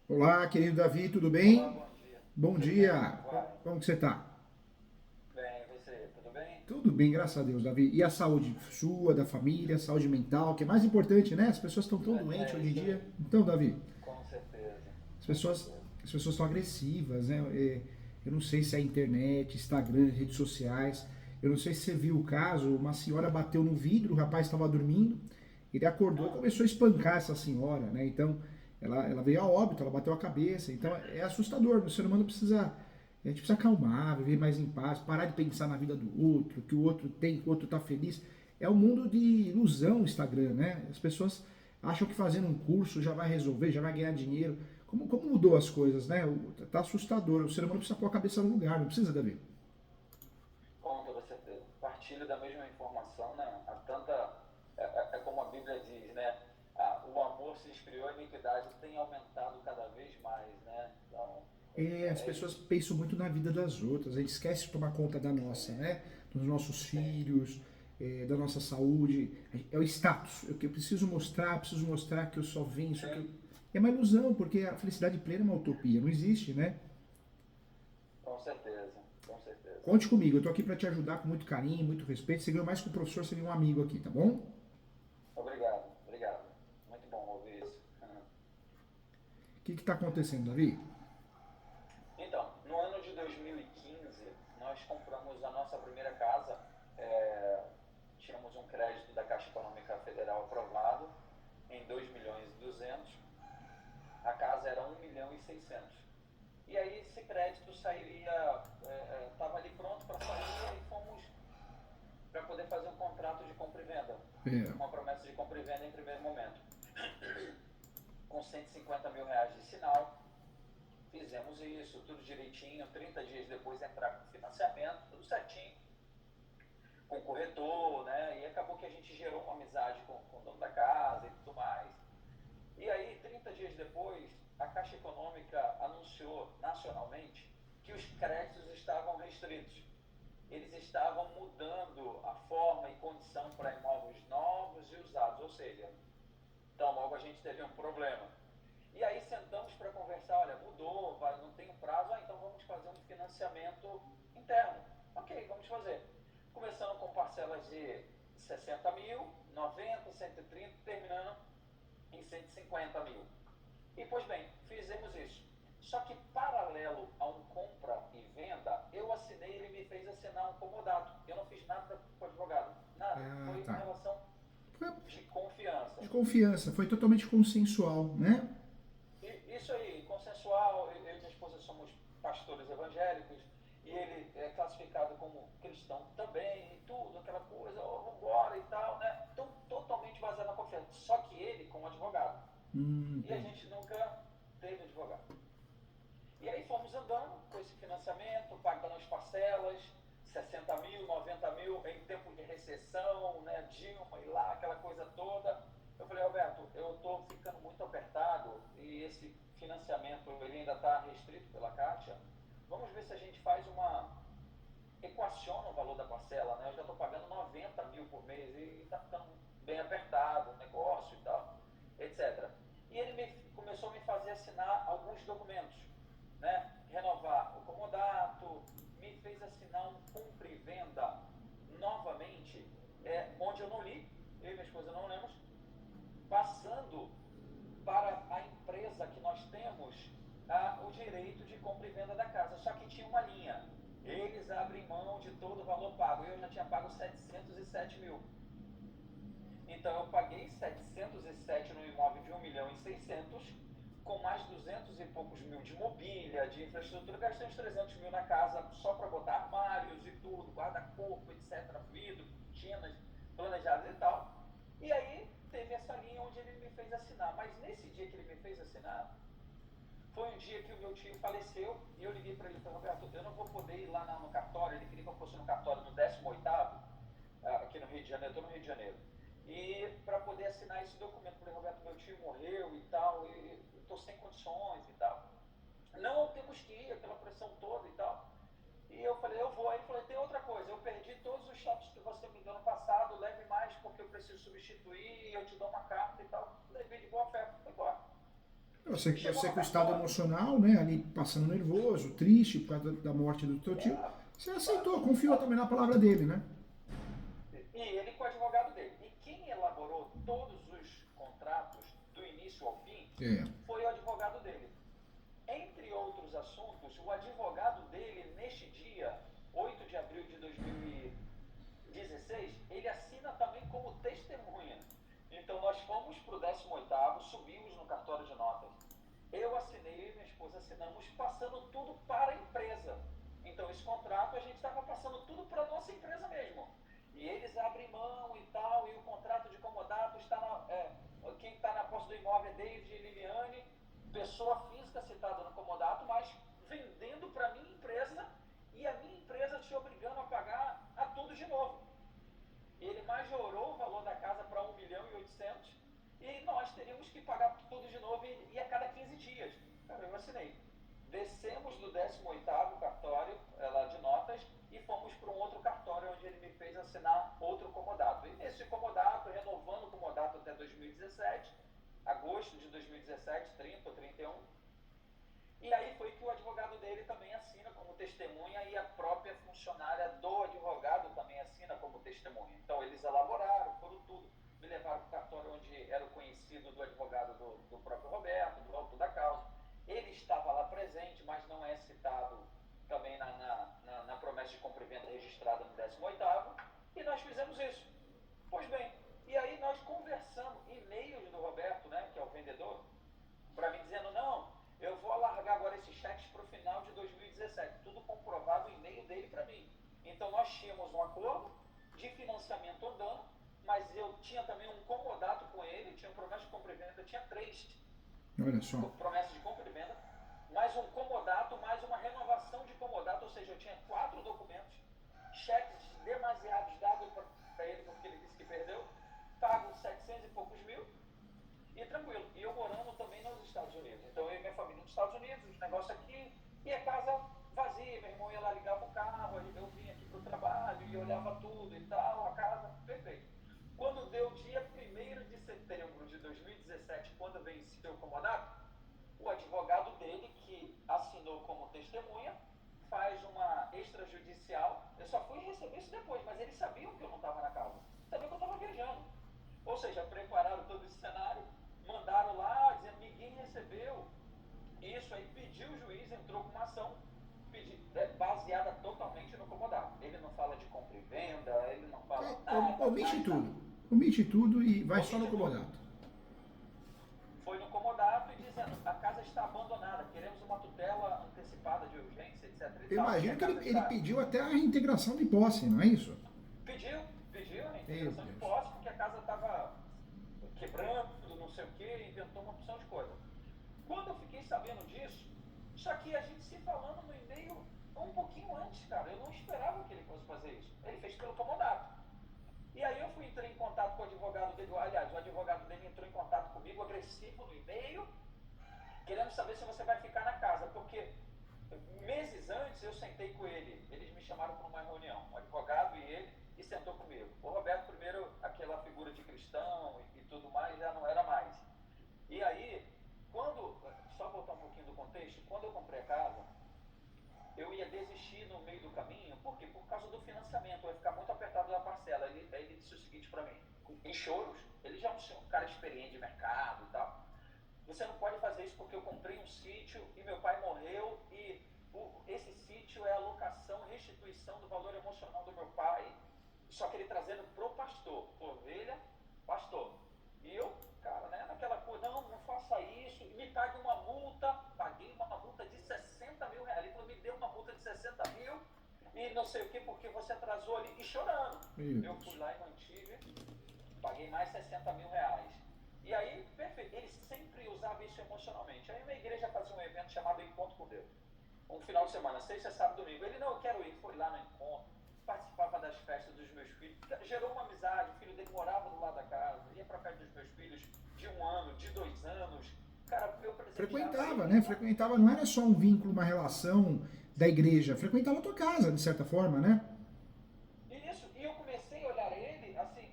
Olá, querido Davi, tudo Olá, bem? bom dia. Bom Tudo bem? dia. Como vai? Como que você tá? Bem, e você? Tudo bem? Tudo bem, graças a Deus, Davi. E a saúde sua, da família, a saúde mental, que é mais importante, né? As pessoas estão tão doentes É hoje em isso dia. aí. Então, Davi, Com certeza. as Com pessoas, certeza. as pessoas estão agressivas, né? Eu não sei se é internet, Instagram, redes sociais. Eu não sei se você viu o caso, uma senhora bateu no vidro, o rapaz estava dormindo, ele acordou e Ah, começou a espancar essa senhora, né? Então, ela veio a óbito, ela bateu a cabeça. Então, é assustador. O ser humano precisa, a gente precisa acalmar, viver mais em paz, parar de pensar na vida do outro, que o outro tem, que o outro tá feliz. É um mundo de ilusão o Instagram, né? As pessoas acham que fazendo um curso já vai resolver, já vai ganhar dinheiro. Como mudou as coisas, né? Tá assustador. O ser humano precisa pôr a cabeça no lugar, não precisa, Davi? com toda certeza. Partilho da mesma informação, né? Há tanta. É como a Bíblia diz, né? O amor se esfriou, a iniquidade tem aumentado cada vez mais, né? Então, As é pessoas isso. pensam muito na vida das outras, a gente esquece de tomar conta da nossa, Sim, né? Dos nossos sim. filhos, da nossa saúde. É o status. Eu preciso mostrar que eu só venço. Que Sim, eu... É uma ilusão, porque a felicidade plena é uma utopia, não existe, né? com certeza. Com certeza. Conte comigo, eu tô aqui para te ajudar com muito carinho, muito respeito. Você ganhou mais que um professor, você ganhou um amigo aqui, tá bom? Obrigado, obrigado. Muito bom ouvir isso. O que está acontecendo, Davi? Então, no ano de 2015, nós compramos a nossa primeira casa. é, Tínhamos um crédito da Caixa Econômica Federal aprovado em 2 milhões e 200. A casa era 1 milhão e 600. E aí esse crédito sairia, estava ali pronto para sair, e aí fomos para poder fazer um contrato de compra e venda. É, Uma promessa de compra e venda em primeiro momento. Com 150 mil reais de sinal, fizemos isso, tudo direitinho. 30 dias depois entrar com financiamento, tudo certinho, com corretor, né? E acabou que a gente gerou uma amizade com o dono da casa e tudo mais. E aí, 30 dias depois, a Caixa Econômica anunciou nacionalmente que os créditos estavam restritos. Eles estavam mudando a forma e condição para imóveis novos e usados, ou seja, então logo a gente teve um problema. E aí sentamos para conversar, olha, mudou, não tem um prazo, então vamos fazer um financiamento interno. Ok, vamos fazer. Começando com parcelas de 60 mil, 90, 130, terminando em 150 mil. E pois bem, fizemos isso. Só que paralelo a um compra e venda, eu assinei, ele me fez assinar um comodato. Eu não fiz nada com o advogado, nada. ah, Foi uma tá. relação Foi de confiança. de confiança, foi totalmente consensual, né? E isso aí, consensual, eu e minha esposa somos pastores evangélicos, e ele é classificado como cristão também, e tudo, aquela coisa, oh, vambora e tal, né? Então, totalmente baseado na confiança. Só que ele com um advogado. E a Entendi. gente nunca teve advogado. E aí fomos andando com esse financiamento, pagando as parcelas, 60 mil, 90 mil, em tempo de recessão, né, Dilma e lá, aquela coisa toda. Eu falei, Alberto, eu estou ficando muito apertado e esse financiamento ele ainda está restrito pela Caixa. Vamos ver se a gente faz equaciona o valor da parcela, né? Eu já estou pagando 90 mil por mês e está ficando bem apertado o negócio e tal, etc. E ele começou a me fazer assinar alguns documentos, né? Renovar o comodato, me fez assinar um compra e venda novamente, onde eu não li, eu e minha esposa não lemos, passando para a empresa que nós temos o direito de compra e venda da casa. Só que tinha uma linha. Eles abrem mão de todo o valor pago. Eu já tinha pago 707 mil. Então eu paguei 707 no imóvel de 1 milhão e 600, com mais 200 e poucos mil de mobília, de infraestrutura, gastei uns 300 mil na casa só para botar armários e tudo, guarda-corpo, etc, vidro, cortinas planejadas e tal. E aí teve essa linha onde ele me fez assinar, mas nesse dia que ele me fez assinar, foi um dia que o meu tio faleceu e eu liguei para ele e falei, Roberto, eu não vou poder ir lá no cartório, ele queria que eu fosse no cartório no 18º, aqui no Rio de Janeiro, eu estou no Rio de Janeiro. E para poder assinar esse documento, eu falei, Roberto, meu tio morreu e tal, e estou sem condições e tal. Não, temos que ir, aquela pressão toda e tal. E eu falei, eu vou. Aí ele falou, tem outra coisa, eu perdi todos os shops que você me deu no passado, leve mais porque eu preciso substituir e eu te dou uma carta e tal. Levei de boa fé, foi embora. Chegou Você no com o estado cartório, emocional, né, ali passando nervoso, triste por causa da morte do teu tio, você aceitou, confiou também na palavra dele, né? e ele com o advogado dele. E quem elaborou todos os contratos do início ao fim É. foi o advogado dele. Entre outros assuntos, o advogado dele, neste dia, 8 de abril de 2016, ele assina também como testemunha. Então nós fomos para o 18º, subimos no cartório de notas. Eu assinei e minha esposa assinamos, passando tudo para a empresa. Então esse contrato a gente estava passando tudo para a nossa empresa mesmo. E eles abrem mão e tal, e o contrato de comodato está quem está na posse do imóvel é David e Liliane, pessoa física citada no comodato, mas vendendo para a minha empresa e a minha empresa te obrigando a pagar a tudo de novo. Ele majorou o valor da casa para 1.800.000 e nós teríamos que pagar tudo de novo e a cada 15 dias. Cara, eu assinei. Descemos do 18º cartório lá de notas e fomos para um outro cartório onde ele me fez assinar outro comodato. E nesse comodato, renovando o comodato até 2017, agosto de 2017, 30 ou 31, e aí foi que o advogado dele também assina como testemunha e a própria funcionária do advogado também assina como testemunha. Então eles elaboraram, foram tudo. Me levaram para o cartório onde era o conhecido do advogado do próprio Roberto, do autor da causa. Ele estava lá presente, mas não é citado também na promessa de compra e venda registrada no 18º, e nós fizemos isso. Pois bem, e aí nós conversamos, e-mails do Roberto, né, que é o vendedor, para mim dizendo, não, eu vou alargar agora esses cheques para o final de 2017. Tudo comprovado, o e-mail dele para mim. Então nós tínhamos um acordo de financiamento andando, mas eu tinha também um comodato com ele, tinha promessa de compra e venda, tinha 3 Olha só. promessas de compra e venda, mais um comodato, mais uma renovação de comodato, ou seja, eu tinha 4 documentos, cheques demasiados dados para ele porque ele disse que perdeu, pago 700 e poucos mil, e tranquilo. E eu morando também nos Estados Unidos. Então eu e minha família nos Estados Unidos, os negócios aqui, e a casa vazia. Meu irmão ia lá, ligava o carro, eu vinha aqui pro trabalho e olhava tudo e tal, a casa, perfeito. Quando deu dia 1º de setembro de 2017, quando venceu o comodato, o advogado dele, que assinou como testemunha, faz uma extrajudicial. Eu só fui receber isso depois, mas eles sabiam que eu não estava na casa. Sabiam que eu estava viajando. Ou seja, prepararam todo esse cenário, mandaram lá, dizendo que ninguém recebeu. Isso aí pediu o juiz, entrou com uma ação baseada totalmente no comodato. Ele não fala de compra e venda, ele não fala nada. Omite tudo. Omite tudo e vai só no Omite tudo. comodato. Foi no comodato e dizendo, a casa está abandonada, queremos uma tutela antecipada de urgência, etc. E Eu tal, imagino que ele está... pediu até a reintegração de posse, não é isso? Pediu a reintegração de posse, porque a casa estava quebrando, não sei o que, inventou uma opção de coisa. Quando eu fiquei sabendo disso, só que a gente se falando no e-mail um pouquinho antes, cara, eu não esperava que ele fosse fazer isso. Ele fez pelo comodato. E aí eu entrei em contato com o advogado dele, aliás, o advogado dele entrou em contato comigo, agressivo no e-mail, querendo saber se você vai ficar na casa, porque meses antes eu sentei com ele, eles me chamaram para uma reunião, um advogado e ele, e sentou comigo. O Roberto, primeiro, aquela figura de cristão e tudo mais, já não era mais. E aí, só voltar um pouquinho do contexto, quando eu comprei a casa, eu ia desistir no meio do caminho, por quê? Por causa do financiamento, eu ia ficar muito apertado da parcela. Ele disse o seguinte para mim, em choros, ele já é um cara experiente de mercado e tal, você não pode fazer isso porque eu comprei um sítio e meu pai morreu e esse sítio é a locação, restituição do valor emocional do meu pai, só que ele trazendo pro pastor, ovelha, pastor. E eu, cara, né, naquela coisa, não faça isso, me pague uma multa, paguei uma multa de 60 mil reais, ele falou, me deu uma multa de 60 mil e não sei o que, porque você atrasou ali, e chorando. Eu fui lá e mantive, paguei mais 60 mil reais. E aí, perfeito, ele sempre usava isso emocionalmente. Aí uma igreja fazia um evento chamado Encontro com Deus. Um final de semana, sexta, sábado, domingo. Ele, não, eu quero ir. Foi lá no encontro, participava das festas dos meus filhos. Gerou uma amizade, o filho dele morava do lado da casa, ia pra festa dos meus filhos de 1 ano, de 2 anos. Cara, eu frequentava, né? Frequentava, não era só um vínculo, uma relação da igreja. Frequentava a tua casa, de certa forma, né? Isso, e eu comecei a olhar ele, assim,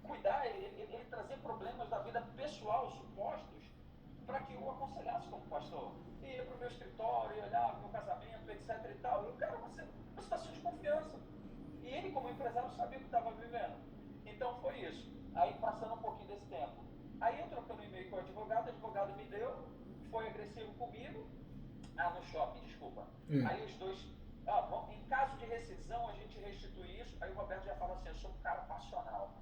cuidar, ele trazer problemas da vida pessoal, supostos, para que eu aconselhasse. pastor? E ia pro meu escritório, olhava meu casamento, etc e tal. E o cara, uma situação de confiança. E ele, como empresário, sabia o que estava vivendo. Então foi isso. Aí passando um pouquinho desse tempo. Aí eu trocando e-mail com o advogado me deu, foi agressivo comigo. No shopping, desculpa. Aí os dois, em caso de rescisão, a gente restitui isso. Aí o Roberto já fala assim, eu sou um cara passional.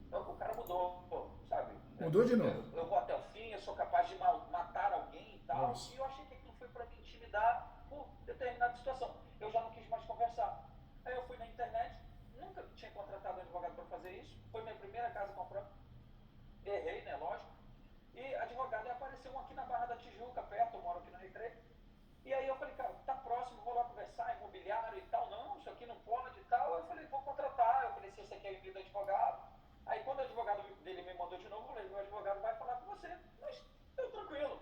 Então, o cara mudou, sabe? Mudou de novo. Eu vou até o fim, eu sou capaz de matar alguém e tal. Nossa. E eu achei que aquilo foi para me intimidar por determinada situação. Eu já não quis mais conversar. Aí eu fui na internet, nunca tinha contratado um advogado para fazer isso. Foi minha primeira casa comprando. Errei, né? Lógico. E advogado apareceu um aqui na Barra da Tijuca, perto, eu moro aqui no Recreio. E aí eu falei, cara, tá próximo, vou lá conversar, imobiliário e tal. Não, isso aqui não pode e tal. Eu falei, vou contratar. Eu falei, se você quer ir do advogado. Aí quando o advogado dele me mandou de novo, eu falei, meu advogado vai falar com você. Mas eu tranquilo.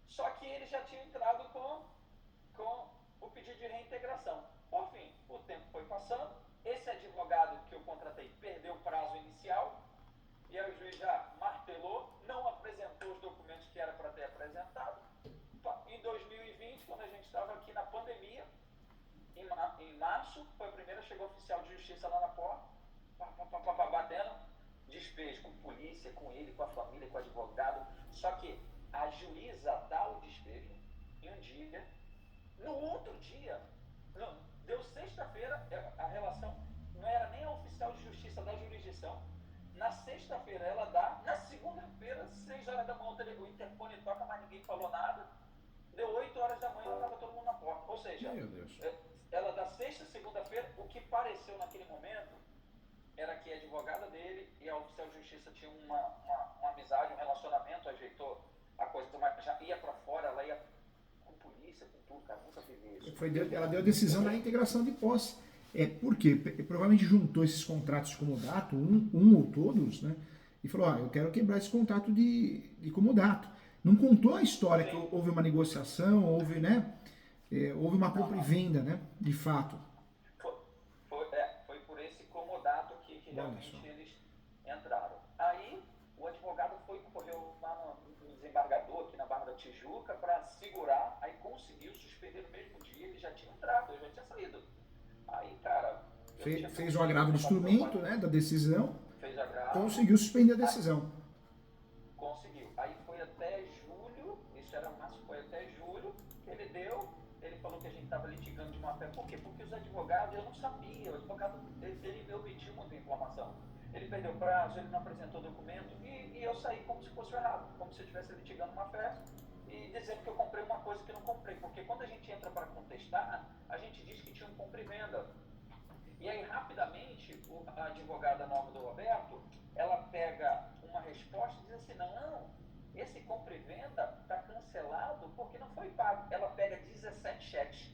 Só que ele já tinha entrado com o pedido de reintegração. Por fim, o tempo foi passando. Esse advogado que eu contratei perdeu o prazo inicial. E aí o juiz já martelou, não apresentou os documentos que era para ter apresentado. Em 2020, quando a gente estava aqui na pandemia, em março, foi a primeira, chegou oficial de justiça lá na porta, batendo despejo com polícia, com ele, com a família, com o advogado. Só que a juíza dá o despejo em um dia, no outro dia, não, deu sexta-feira, a relação não era nem a oficial de justiça da jurisdição. Na sexta-feira ela dá, na segunda-feira, 6 horas da manhã, o interfone toca, mas ninguém falou nada. Deu 8 horas da manhã, estava todo mundo na porta. Ou seja, ela da sexta a segunda-feira, o que pareceu naquele momento era que a advogada dele e a oficial de justiça tinham uma amizade, um relacionamento, ajeitou a coisa, mas já ia para fora, ela ia com polícia, com tudo, cara, nunca teve isso. Ela deu a decisão da integração de posse. Por quê? Provavelmente juntou esses contratos de comodato, um ou todos, né? E falou, eu quero quebrar esse contrato de comodato. Não contou a história que houve uma negociação, houve, né? Houve uma compra e venda, né? De fato. Foi por esse comodato que realmente eles entraram. Aí o advogado correu lá no desembargador aqui na Barra da Tijuca para segurar, aí conseguiu suspender no mesmo dia, ele já tinha entrado, eu já tinha saído. Aí, cara... Fez o agravo de instrumento, né, da decisão. Fez agravo. Conseguiu suspender a decisão. Conseguiu. Aí foi até julho, isso era março, foi até julho, que ele deu, ele falou que a gente estava litigando de má fé. Por quê? Porque os advogados, eu não sabia, o advogado, ele me omitiu muita informação. Ele perdeu o prazo, ele não apresentou documento, e eu saí como se fosse errado, como se eu estivesse litigando uma fé e dizendo que eu comprei uma coisa que eu não comprei. Porque quando a gente entra para contestar, a gente diz que tinha um compra e venda. E aí, rapidamente, a advogada nova do Roberto, ela pega uma resposta e diz assim, não, esse compra e venda está cancelado porque não foi pago. Ela pega 17 cheques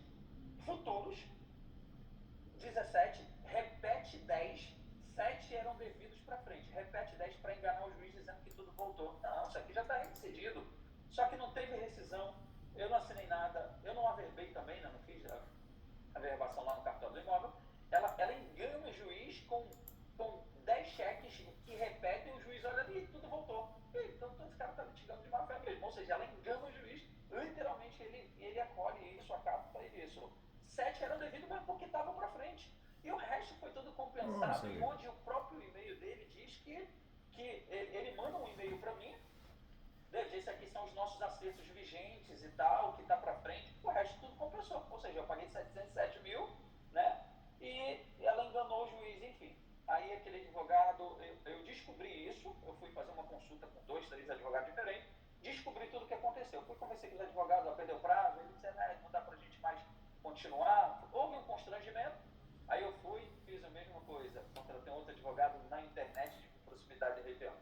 futuros, 17, repete 10, 7 eram devidos para frente, repete 10 para enganar o juiz dizendo que tudo voltou. Não, isso aqui já está rescindido. Só que não teve rescisão, eu não assinei nada, eu não averbei também, né, não fiz a averbação lá no cartório do imóvel. Ela engana o juiz com 10 cheques que repetem, o juiz olha ali e tudo voltou. Então esse cara está litigando de má fé mesmo. Ou seja, ela engana o juiz, literalmente ele acolhe isso, acata isso. 7 eram devidos, mas porque estava para frente. E o resto foi tudo compensado, onde o próprio e-mail dele diz que ele manda um e-mail para mim, esse aqui são os nossos acertos vigentes e tal, que está para frente, o resto tudo compensou. Ou seja, eu paguei 707 mil, né? E ela enganou o juiz, enfim. Aí aquele advogado, eu descobri isso, eu fui fazer uma consulta com 2, 3 advogados diferentes, descobri tudo o que aconteceu. Fui conversar com os advogados, ela perdeu o prazo, ele disse, não dá pra gente mais continuar. Houve um constrangimento, aí eu fui, fiz a mesma coisa, contratei um outro advogado na internet, de proximidade da região.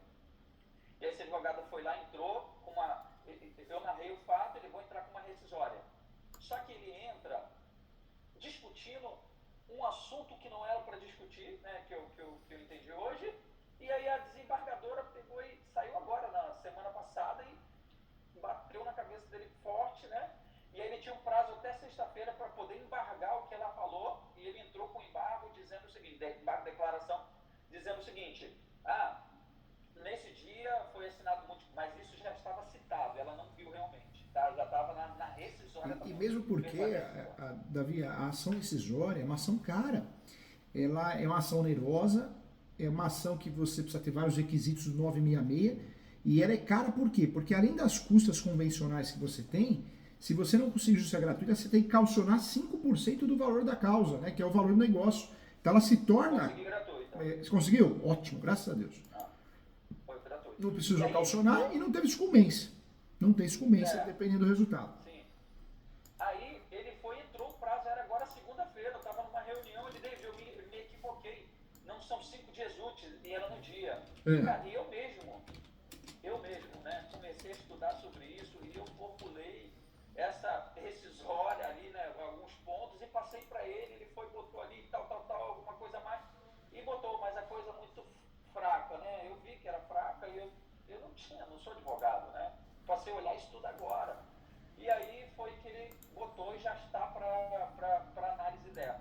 E esse advogado foi lá, entrou com eu narrei o fato, ele vai entrar com uma rescisória. Só que ele entra discutindo um assunto que não era para discutir, né, que eu entendi hoje, e aí a desembargadora pegou e saiu agora, na semana passada, e bateu na cabeça dele forte, né, e aí ele tinha um prazo até sexta-feira para poder embargar o que ela falou, e ele entrou com embargo dizendo o seguinte, declaração, dizendo o seguinte, nesse dia foi assinado muito, mas isso já estava citado, ela não viu realmente, tá? Já estava mesmo porque, Davi, a ação rescisória é uma ação cara. Ela é uma ação onerosa, é uma ação que você precisa ter vários requisitos do 966, e ela é cara por quê? Porque além das custas convencionais que você tem, se você não conseguir justiça gratuita, você tem que calcionar 5% do valor da causa, né, que é o valor do negócio. Então ela se torna... Consegui gratuito. Você conseguiu? Ótimo, graças a Deus. Foi gratuito. Não precisou calcionar e não teve sucumbência. Não tem sucumbência dependendo do resultado. Sim. Aí ele entrou, o prazo era agora segunda-feira, eu estava numa reunião, eu me equivoquei. Não são 5 dias úteis, e era no dia. Cara, e eu mesmo, né, comecei a estudar sobre isso e eu populei essa rescisória ali, né, alguns pontos, e passei para ele botou ali tal, alguma coisa a mais, e botou, mas a coisa muito fraca, né, eu vi que era fraca e eu não sou advogado, né, passei a olhar isso tudo agora, e aí foi que ele botou e já está para análise dela,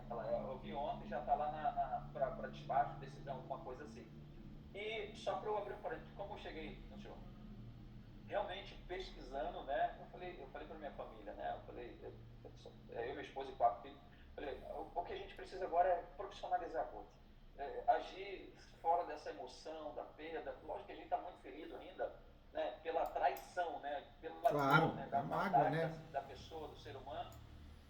eu vi ontem, já está lá para despacho, decisão, alguma coisa assim. E só para eu abrir um parênteses, como eu cheguei no senhor, realmente pesquisando, né, eu falei para minha família, né, eu e minha esposa e 4 filhos, falei, o que a gente precisa agora é profissionalizar a coisa, agir fora dessa emoção, da perda. Lógico que a gente está muito ferido ainda, né, pela traição, né, Claro, né, da mágoa, né? da pessoa, do ser humano,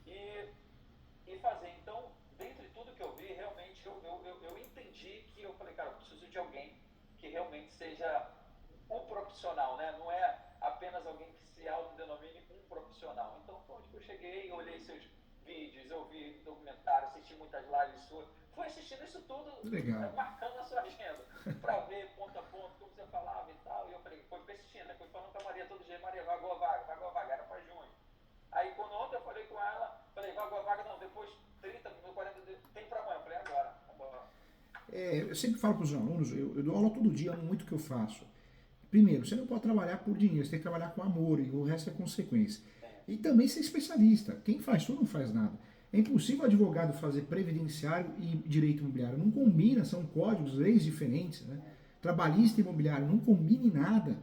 e fazer. Então, dentre tudo que eu vi, realmente eu entendi que eu falei, cara, eu preciso de alguém que realmente seja um profissional, né? Não é apenas alguém que se autodenomine um profissional. Então, foi onde eu cheguei, eu olhei seus vídeos, eu vi documentários, assisti muitas lives suas, fui assistindo isso tudo, marcando na sua agenda, para ver ponto a ponto como você falava e tal. E eu falei, foi persistindo, né? Fui falando com a Maria todo dia, Maria, vagou a vaga, era para junho. Aí quando ontem eu falei com ela, falei, vagou a vaga, não, depois 30, 40, tem para amanhã. Eu falei, agora, vambora. Eu sempre falo para os alunos, eu dou aula todo dia, amo muito o que eu faço. Primeiro, você não pode trabalhar por dinheiro, você tem que trabalhar com amor, e o resto é consequência. E também ser especialista. Quem faz tudo não faz nada. É impossível o advogado fazer previdenciário e direito imobiliário. Não combina, são códigos, leis diferentes. Né? Trabalhista e imobiliário, não combine nada.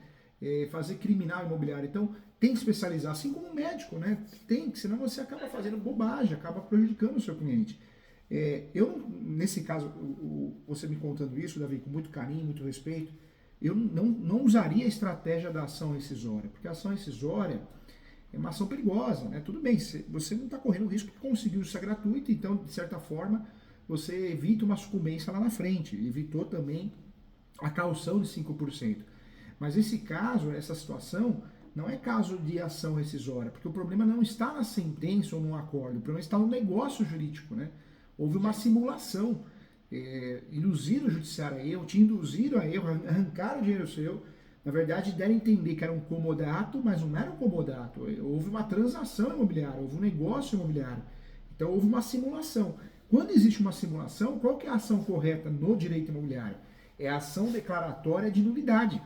Fazer criminal e imobiliário. Então, tem que especializar, assim como médico, né? Tem, senão você acaba fazendo bobagem, acaba prejudicando o seu cliente. Nesse caso, você me contando isso, Davi, com muito carinho, muito respeito, eu não usaria a estratégia da ação rescisória, porque a ação rescisória é uma ação perigosa, né? Tudo bem, você não está correndo o risco de conseguir justiça gratuita, então, de certa forma, você evita uma sucumbência lá na frente, evitou também a caução de 5%. Mas esse caso, essa situação, não é caso de ação rescisória, porque o problema não está na sentença ou no acordo, o problema está no negócio jurídico, né? Houve uma simulação, induziram o judiciário a erro, te induziram a erro, arrancaram o dinheiro seu, na verdade deram a entender que era um comodato, mas não era um comodato, houve uma transação imobiliária, houve um negócio imobiliário, então houve uma simulação. Quando existe uma simulação, qual que é a ação correta no direito imobiliário? É a ação declaratória de nulidade,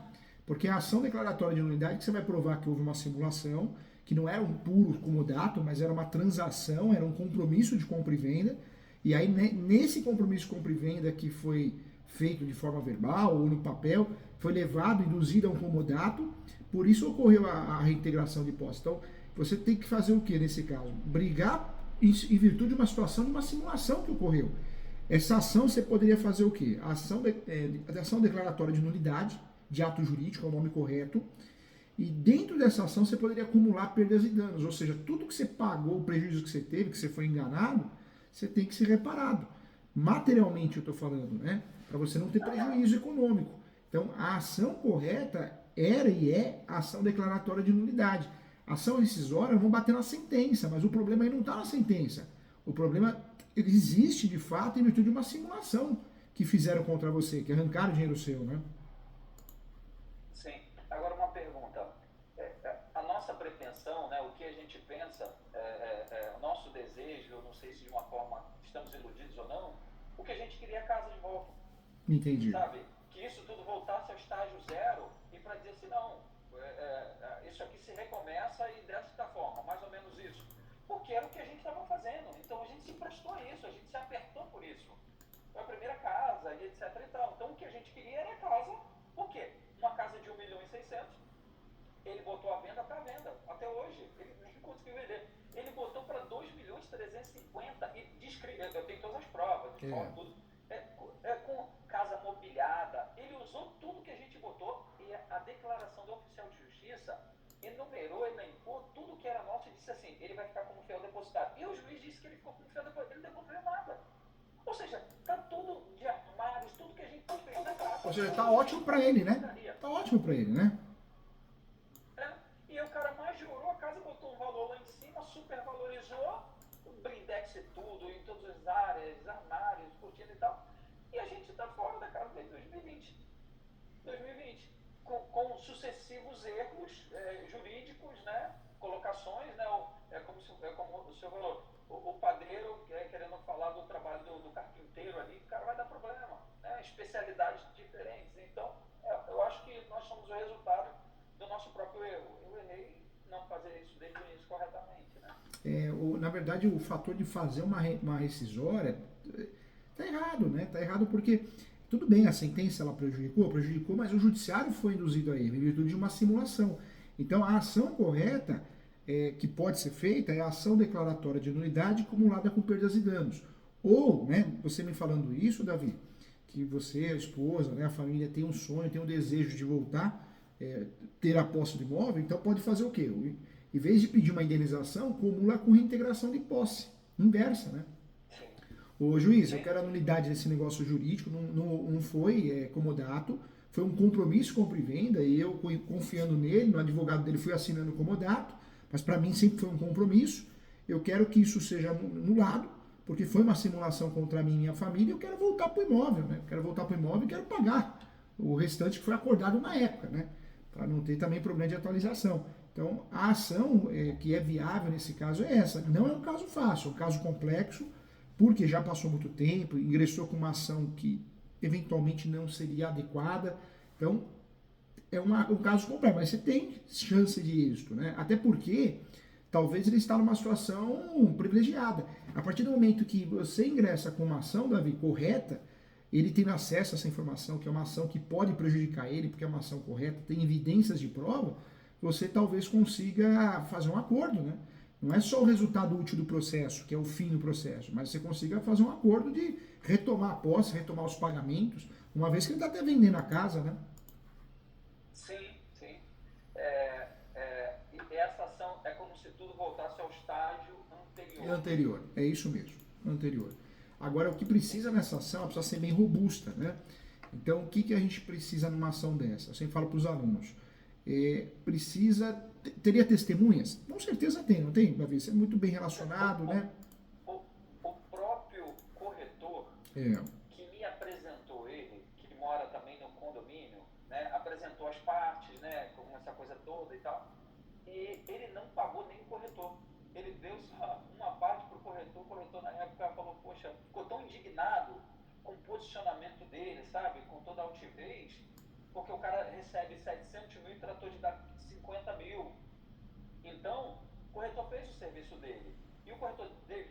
porque é a ação declaratória de nulidade que você vai provar que houve uma simulação, que não era um puro comodato, mas era uma transação, era um compromisso de compra e venda. E aí, nesse compromisso de compra e venda que foi feito de forma verbal ou no papel, foi levado, induzido a um comodato, por isso ocorreu a reintegração de posse. Então, você tem que fazer o que nesse caso? Brigar em virtude de uma situação, de uma simulação que ocorreu. Essa ação você poderia fazer o quê? A ação declaratória de nulidade, de ato jurídico, é o nome correto, e dentro dessa ação você poderia acumular perdas e danos, ou seja, tudo que você pagou, o prejuízo que você teve, que você foi enganado, você tem que ser reparado. Materialmente eu estou falando, né? Para você não ter prejuízo econômico. Então, a ação correta era e é a ação declaratória de nulidade. A ação rescisória vão bater na sentença, mas o problema aí não está na sentença. O problema existe de fato em virtude de uma simulação que fizeram contra você, que arrancaram o dinheiro seu, né? Sim. Agora uma pergunta. A nossa pretensão, né, o que a gente pensa, o nosso desejo, eu não sei se de uma forma estamos iludidos ou não, o que a gente queria é a casa de volta. Entendi. Sabe? Que isso tudo voltasse ao estágio zero e para dizer assim, não, isso aqui se recomeça e desta forma, mais ou menos isso. Porque era o que a gente estava fazendo. Então a gente se prestou a isso, a gente se apertou por isso. Foi a primeira casa e etc e tal. Então o que a gente queria era a casa, por quê? Uma casa de 1.600.000, ele botou a venda para venda, até hoje, ele nem conseguiu vender. Ele botou 350, e eu tenho todas as provas, de foto, tudo, com casa mobiliada, ele usou tudo que a gente botou, e a declaração do oficial de justiça enumerou, elencou tudo que era nosso e disse assim, ele vai ficar como fiel depositário. E o juiz disse que ele ficou como fiel depositário, ele não devolveu nada. Ou seja, tá tudo de armários, tudo que a gente fez. Ou seja, tá ótimo para ele, né? Tá ótimo para ele, né? E o cara majorou a casa, botou um valor lá em cima, supervalorizou, o blindex e tudo, em todas as áreas, armários, cortina e tal. E a gente tá fora da casa desde 2020, com sucessivos erros jurídicos, né? Colocações, né? Como o senhor falou, o padeiro querendo falar do trabalho do carpinteiro ali, o cara vai dar problema, né? Especialidades diferentes. Então, eu acho que nós somos o resultado do nosso próprio erro. Eu errei não fazer isso desde o início corretamente, né? Na verdade, o fator de fazer uma rescisória tá errado, né? Tá errado porque, tudo bem, a sentença ela prejudicou, mas o judiciário foi induzido a erro em virtude de uma simulação. Então, a ação correta que pode ser feita é a ação declaratória de nulidade acumulada com perdas e danos. Ou, né, você me falando isso, Davi, que você, a esposa, né, a família tem um sonho, tem um desejo de voltar, ter a posse do imóvel, então pode fazer o quê? Em vez de pedir uma indenização, acumula com reintegração de posse, inversa, né? Ô juiz, eu quero a nulidade desse negócio jurídico, não foi comodato, foi um compromisso compra e venda, e eu confiando nele, no advogado dele, fui assinando comodato, mas para mim sempre foi um compromisso, eu quero que isso seja anulado, porque foi uma simulação contra mim e minha família, eu quero voltar para o imóvel, né? Quero voltar para o imóvel e quero pagar o restante que foi acordado na época, né? Para não ter também problema de atualização. Então, a ação que é viável nesse caso é essa. Não é um caso fácil, é um caso complexo, porque já passou muito tempo, ingressou com uma ação que eventualmente não seria adequada. Então, é um caso complexo, mas você tem chance de êxito, né? Até porque talvez ele está numa situação privilegiada. A partir do momento que você ingressa com uma ação, Davi, correta, ele tem acesso a essa informação, que é uma ação que pode prejudicar ele, porque é uma ação correta, tem evidências de prova, você talvez consiga fazer um acordo, né? Não é só o resultado útil do processo, que é o fim do processo, mas você consiga fazer um acordo de retomar a posse, retomar os pagamentos, uma vez que ele está até vendendo a casa, né? Sim. E essa ação é como se tudo voltasse ao estágio anterior. Anterior, é isso mesmo, anterior. Agora, o que precisa nessa ação, ela precisa ser bem robusta, né? Então, o que a gente precisa numa ação dessa? Eu sempre falo para os alunos, teria testemunhas? Com certeza tem, não tem, Davi? Você é muito bem relacionado, né? O próprio corretor que me apresentou ele, que mora também no condomínio, né, apresentou as partes, né, com essa coisa toda e tal, e ele não pagou nem o corretor. Ele deu só uma parte para o corretor na época falou, poxa, ficou tão indignado com o posicionamento dele, sabe, com toda a altivez, porque o cara recebe 700 mil e tratou de dar 50 mil. Então, o corretor fez o serviço dele. E o corretor dele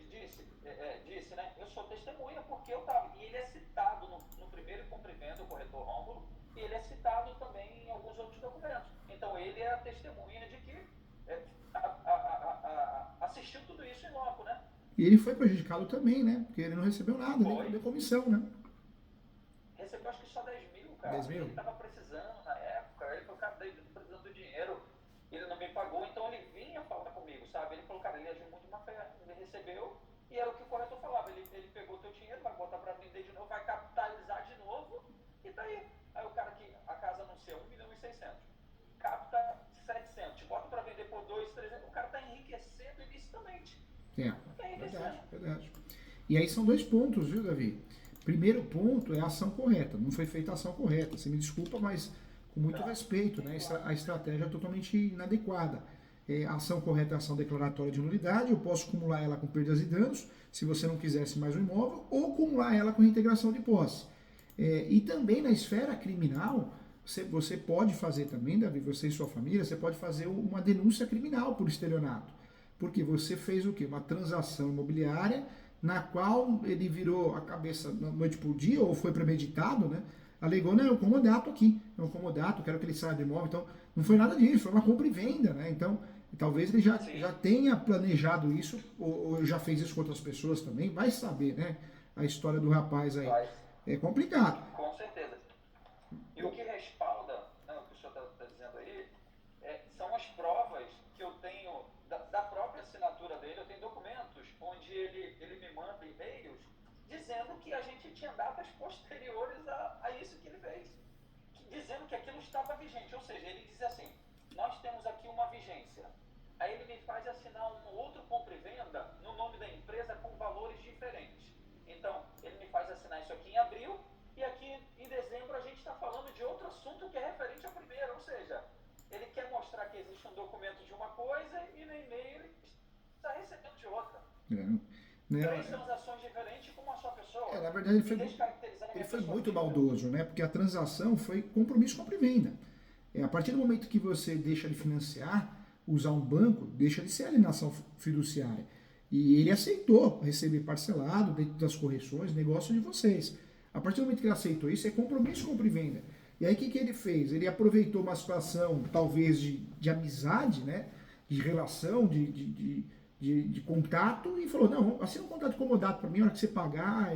disse, né, eu sou testemunha porque eu estava. E ele é citado no primeiro cumprimento, o corretor Rômulo, e ele é citado também em alguns outros documentos. Então, ele é a testemunha de que assistiu tudo isso em loco, né? E ele foi prejudicado também, né? Porque ele não recebeu nada, nem de comissão, né? Recebeu acho que só 10 mil, cara. 10 mil? Ele estava precisando na época, ele falou, cara, ele tá precisando do dinheiro, ele não me pagou, então ele vinha falar comigo, sabe? Ele falou, cara, ele agiu muito de má fé, ele recebeu, e era o que o corretor falava, ele pegou teu dinheiro, vai botar para vender de novo, vai capitalizar de novo, e tá aí. Aí o cara que a casa anuncia 1.600.000, capta 700, bota para vender por 2.300, o cara tá enriquecendo ilicitamente. Verdade. E aí são dois pontos, viu, Davi? Primeiro ponto é a ação correta. Não foi feita a ação correta. Você me desculpa, mas com muito respeito, né? A estratégia é totalmente inadequada. A ação correta é a ação declaratória de nulidade. Eu posso acumular ela com perdas e danos, se você não quisesse mais o imóvel, ou acumular ela com reintegração de posse. E também na esfera criminal, você pode fazer também, Davi, você e sua família, você pode fazer uma denúncia criminal por estelionato. Porque você fez o quê? Uma transação imobiliária na qual ele virou a cabeça da noite por dia, ou foi premeditado, né? Alegou, não, é um comodato aqui, é um comodato, quero que ele saia do imóvel. Então, não foi nada disso, foi uma compra e venda, né? Então, Talvez ele Sim, já tenha planejado isso, ou já fez isso com outras pessoas também, vai saber, né? A história do rapaz aí. vai, É complicado. com certeza. E o que respalda, né, o que o senhor está dizendo aí, são as provas que eu tenho da própria assinatura dele. Eu tenho documentos onde ele me manda e-mails dizendo que a gente tinha datas posteriores a isso que ele fez, dizendo que aquilo estava vigente. Ou seja, ele diz assim: nós temos aqui uma vigência. Aí ele me faz assinar um outro compra e venda no nome da empresa com valores diferentes. Então, ele me faz assinar isso aqui em abril, e aqui em dezembro a gente está falando de outro assunto que é referente ao primeiro. Ou seja, ele quer mostrar que existe um documento de uma coisa e no e-mail ele está recebendo de outra. É, né? Três transações diferentes com uma só pessoa. Na verdade, E descaracterizando a ele minha foi pessoa muito física. maldoso, né? Porque a transação foi compromisso compra e venda. A partir do momento que você deixa de financiar, usar um banco, deixa de ser alienação fiduciária. E ele aceitou receber parcelado, dentro das correções, negócio de vocês. A partir do momento que ele aceitou isso, é compromisso compra e venda. E aí o que ele fez? Ele aproveitou uma situação, talvez, de amizade, né? De relação, de contato, e falou: não, assina um contrato comodato para mim, a hora que você pagar,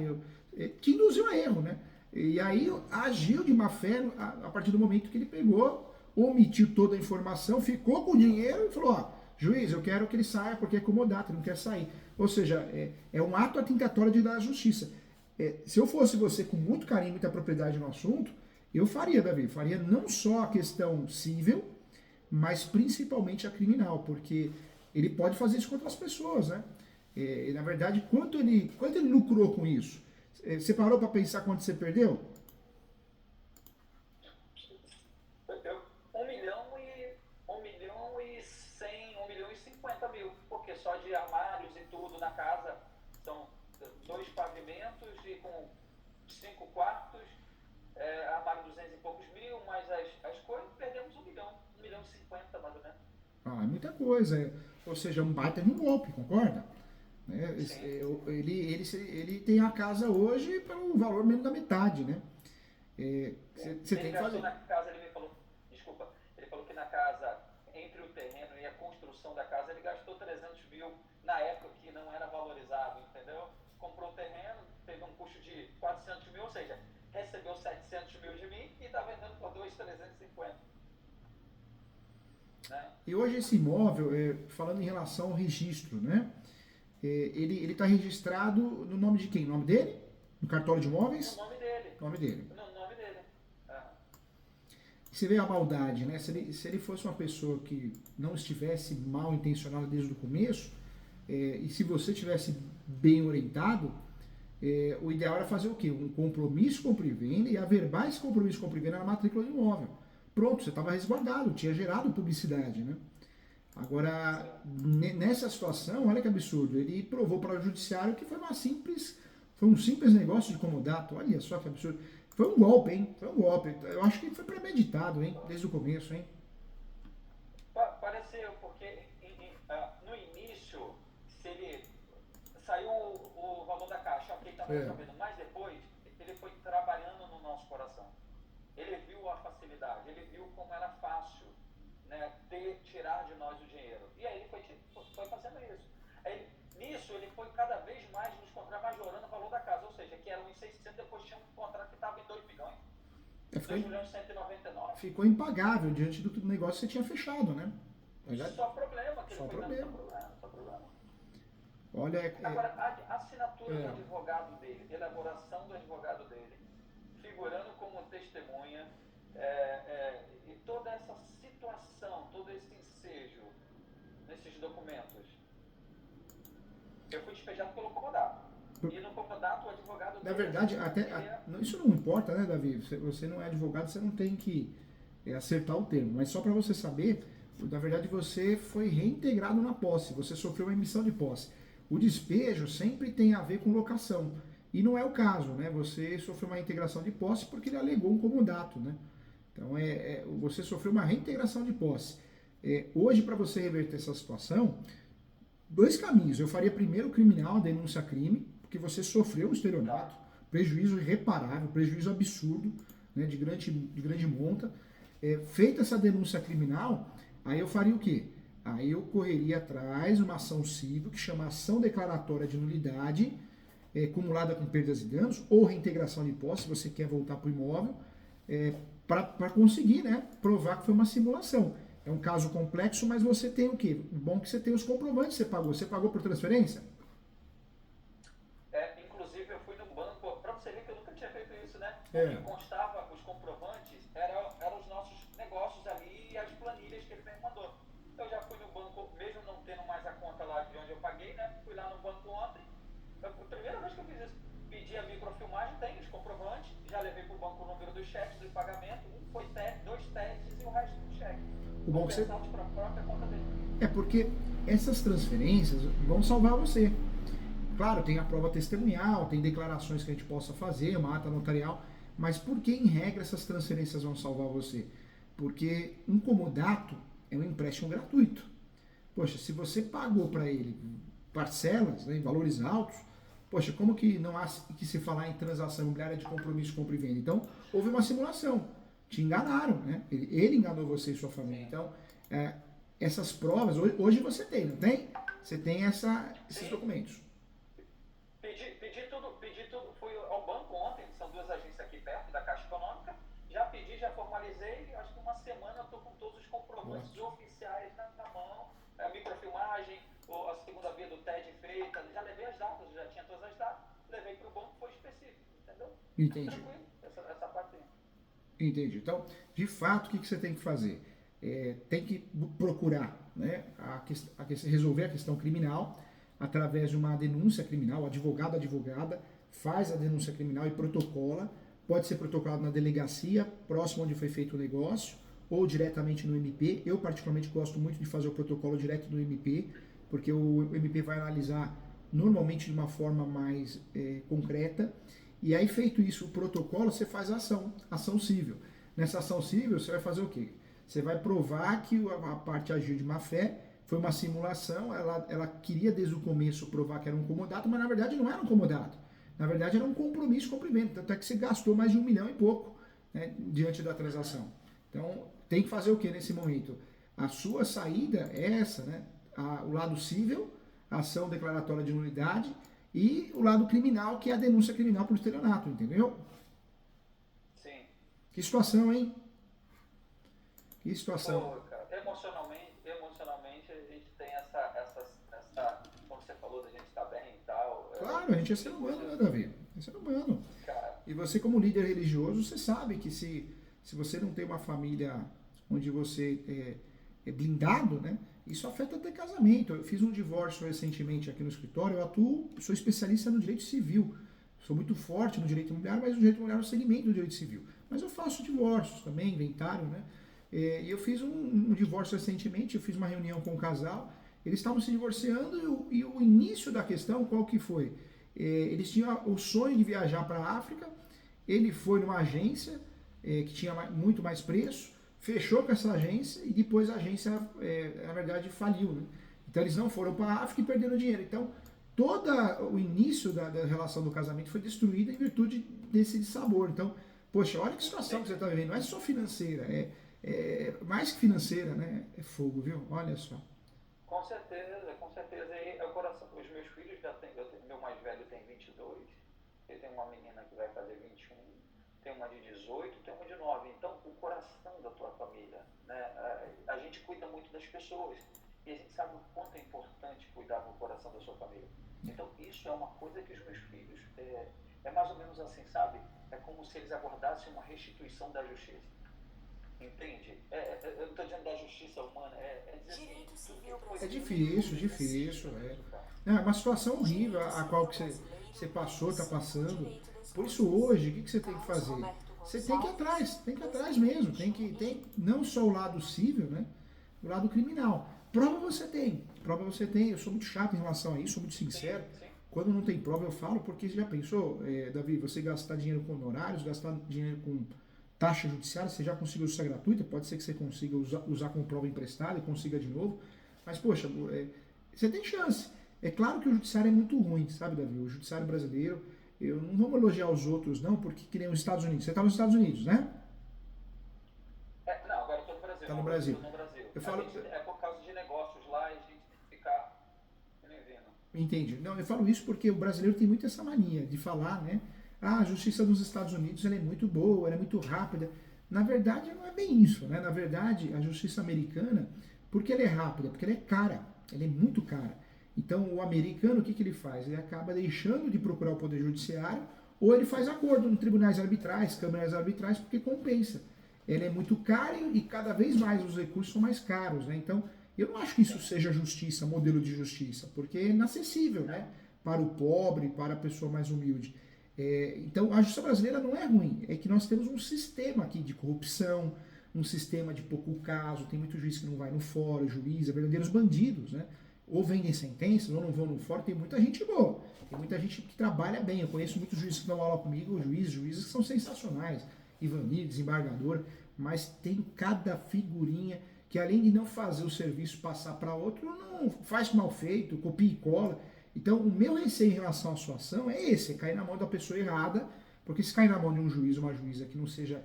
te induziu a erro, né? E aí agiu de má fé a partir do momento que ele pegou, omitiu toda a informação, ficou com o dinheiro e falou: ó, juiz, eu quero que ele saia porque é comodato, ele não quer sair. Ou seja, é um ato atentatório de dar a justiça. Se eu fosse você com muito carinho, muita propriedade no assunto, eu faria, Davi, faria não só a questão civil, mas principalmente a criminal, porque ele pode fazer isso com outras pessoas, né? Na verdade, quanto ele lucrou com isso? Você parou para pensar quanto você perdeu? Eu, 1 milhão e 100, 1 milhão e 50 mil, porque só de armários e tudo na casa são 2 pavimentos e com 5 quartos, armário 200 e poucos mil, mais as coisas, perdemos 1 milhão, 1 milhão e 50 mais ou menos. Ah, é muita coisa. Ou seja, um baita de um golpe, concorda? Né? Sim. Ele tem a casa hoje pelo valor menos da metade, né? Você Ele tem que gastou fazer. na casa, ele me falou, desculpa, ele falou que na casa, entre o terreno e a construção da casa, ele gastou 300 mil na época que não era valorizado, entendeu? Comprou o terreno, teve um custo de 400 mil, ou seja, recebeu 700 mil de mim e está vendendo por 2,350. Né? E hoje esse imóvel, falando em relação ao registro, né? Ele está registrado no nome de quem? No nome dele? No cartório de No imóveis? nome dele. No nome dele. No nome dele. Você vê a maldade, né? Se ele fosse uma pessoa que não estivesse mal intencionada desde o começo, e se você tivesse bem orientado, o ideal era fazer o quê? Um compromisso compra e venda e averbar esse compromisso compra e venda na matrícula do imóvel. Pronto, você estava resguardado, tinha gerado publicidade, né? Agora, nessa situação, olha que absurdo, ele provou para o judiciário que foi um simples negócio de comodato. Olha só que absurdo. Foi um golpe, hein? Foi um golpe. Eu acho que foi premeditado, hein? Desde o começo, hein? Pareceu, porque no início, se ele saiu o valor da caixa, ok, estava resolvendo, mas depois ele foi trabalhando no nosso coração. Ele viu a facilidade, ele viu como era fácil, né, tirar de nós o dinheiro. E aí ele foi fazendo isso. Aí, nisso, ele foi cada vez mais nos contratos majorando o valor da casa, ou seja, que era 1.600, depois tinha um contrato que estava em 2 milhões. 2 milhões e 199. Ficou impagável diante do negócio que você tinha fechado, né? Só problema que Só ele foi problema. dando, só problema. Olha, Agora, a assinatura do advogado dele, elaboração do advogado dele, figurando como testemunha, e toda essa situação, todo esse ensejo nesses documentos. Eu fui despejado pelo comodato. E no comodato, o advogado dele... na verdade, isso não importa, né, Davi? Você não é advogado, você não tem que acertar o termo. Mas só para você saber, na verdade, você foi reintegrado na posse, você sofreu uma emissão de posse. O despejo sempre tem a ver com locação. E não é o caso, né? Você sofreu uma reintegração de posse porque ele alegou um comodato, né? Então, você sofreu uma reintegração de posse. Hoje, para você reverter essa situação, 2 caminhos. Eu faria primeiro o criminal, a denúncia crime, porque você sofreu um estelionato, prejuízo irreparável, prejuízo absurdo, né, de grande monta. Feita essa denúncia criminal, aí eu faria o quê? Aí eu correria atrás de uma ação civil que chama ação declaratória de nulidade acumulada com perdas e danos ou reintegração de posse, se você quer voltar para o imóvel, para conseguir, né, provar que foi uma simulação. É um caso complexo, mas você tem o quê? O bom é que você tem os comprovantes que você pagou. Você pagou por transferência? Inclusive eu fui no banco, para você ver que eu nunca tinha feito isso, né? É. E constava, os comprovantes, eram os nossos negócios ali e as planilhas que ele me mandou. Eu já fui no banco, mesmo não tendo mais a conta lá de onde eu paguei, né? Fui lá no banco ontem, a primeira vez que eu fiz isso, pedi a microfilmagem, tem os comprovantes, já levei para o banco o número dos cheques do pagamento, um foi dois testes e o resto do cheque. O bom que você... para a própria conta dele. É porque essas transferências vão salvar você. Claro, tem a prova testemunhal, tem declarações que a gente possa fazer, uma ata notarial, mas por que, em regra, essas transferências vão salvar você? Porque um comodato é um empréstimo gratuito. Poxa, se você pagou para ele parcelas, né, em valores altos, poxa, como que não há que se falar em transação imobiliária de compromisso, compra e venda? Então, houve uma simulação. Te enganaram, né? Ele enganou você e sua família. Então, essas provas, hoje você tem, não tem? Você tem esses documentos. Pedi tudo, fui ao banco ontem, são duas agências aqui perto da Caixa Econômica, já pedi, já formalizei, acho que uma semana eu estou com todos os comprovantes oficiais na mão, a microfilmagem, a segunda via do TED feita, já levei as datas, já tinha todas as datas, levei para o banco, foi específico, entendeu? Entendi. Tranquilo, essa parte. Entendi. Então, de fato, o que você tem que fazer? Tem que procurar, né, resolver a questão criminal através de uma denúncia criminal, o advogado, advogada, faz a denúncia criminal e protocola, pode ser protocolado na delegacia, próximo onde foi feito o negócio, ou diretamente no MP. Eu particularmente gosto muito de fazer o protocolo direto no MP, porque o MP vai analisar normalmente de uma forma mais concreta, e aí feito isso, o protocolo, você faz a ação civil. Nessa ação civil, você vai fazer o quê? Você vai provar que a parte agiu de má fé, foi uma simulação, ela queria desde o começo provar que era um comodato, mas na verdade não era um comodato. Na verdade era um compromisso com cumprimento, tanto é que você gastou mais de 1 milhão e pouco, né, diante da transação. Então tem que fazer o que nesse momento? A sua saída é essa, né? O lado civil, a ação declaratória de nulidade, e o lado criminal, que é a denúncia criminal por estelionato, entendeu? Sim. Que situação, hein? Que situação. Pô, cara, emocionalmente a gente tem essa, como você falou, da gente estar bem e tal. Claro, a gente é ser humano, né, Davi? É ser humano. Cara. E você, como líder religioso, você sabe que se você não tem uma família onde você é blindado, né? Isso afeta até casamento. Eu fiz um divórcio recentemente aqui no escritório, sou especialista no direito civil. Sou muito forte no direito imobiliário, mas no direito imobiliário é o segmento do direito civil. Mas eu faço divórcios também, inventário, né? E eu fiz um divórcio recentemente, eu fiz uma reunião com o casal, eles estavam se divorciando e o início da questão, qual que foi? Eles tinham o sonho de viajar para a África, ele foi numa agência que tinha muito mais preço, fechou com essa agência e depois a agência, na verdade, faliu, né? Então eles não foram para a África e perderam dinheiro. Então, todo o início da relação do casamento foi destruída em virtude desse dissabor. Então, poxa, olha que situação que você está vivendo. Não é só financeira, mais que financeira, né? É fogo, viu? Olha só. Com certeza, com certeza. E o coração, os meus filhos meu mais velho tem 22, eu tenho uma menina que vai fazer 21, tem uma de 18, tem uma de 9. Então, o coração da tua família, né? A gente cuida muito das pessoas e a gente sabe o quanto é importante cuidar do coração da sua família. Então, isso é uma coisa que os meus filhos, é mais ou menos assim, sabe? É como se eles aguardassem uma restituição da justiça. Entende? Eu não estou dizendo da justiça humana, dizer assim, é difícil. É uma situação horrível a qual que você passou, está passando. Por isso hoje, o que você tem que fazer? Você tem que ir atrás mesmo. Tem não só o lado civil, né? O lado criminal. Prova você tem. Eu sou muito chato em relação a isso, sou muito sincero. Sim. Quando não tem prova eu falo, porque você já pensou, Davi, você gastar dinheiro com honorários, gastar dinheiro com taxa judiciária, você já conseguiu usar gratuita, pode ser que você consiga usar como prova emprestada e consiga de novo, mas poxa, você tem chance. É claro que o judiciário é muito ruim, sabe, Davi? O judiciário brasileiro, eu não vou elogiar os outros não, porque que nem os Estados Unidos. Você está nos Estados Unidos, né? Não, agora eu estou no Brasil. Está no Brasil. Eu falo... É por causa de de negócios lá e a gente tem que ficar vivendo. Entendi. Não, eu falo isso porque o brasileiro tem muito essa mania de falar, né? Ah, a justiça dos Estados Unidos ela é muito boa, ela é muito rápida. Na verdade, não é bem isso, né? Na verdade, a justiça americana, por que ela é rápida? Porque ela é cara, ela é muito cara. Então, o americano, o que, que ele faz? Ele acaba deixando de procurar o poder judiciário ou ele faz acordo em tribunais arbitrais, câmaras arbitrais, porque compensa. Ela é muito cara e cada vez mais os recursos são mais caros, né? Então, eu não acho que isso seja justiça, modelo de justiça, porque é inacessível, né? Para o pobre, para a pessoa mais humilde. Então, a justiça brasileira não é ruim, é que nós temos um sistema aqui de corrupção, um sistema de pouco caso, tem muito juiz que não vai no fórum, juiz, é verdadeiros bandidos, né? Ou vendem sentenças, ou não vão no fórum, tem muita gente boa, tem muita gente que trabalha bem, eu conheço muitos juízes que dão aula comigo, juízes que são sensacionais, Ivani, desembargador, mas tem cada figurinha que além de não fazer o serviço passar para outro, não faz mal feito, copia e cola. Então, o meu receio em relação à sua ação é esse, é cair na mão da pessoa errada, porque se cair na mão de um juiz ou uma juíza que não seja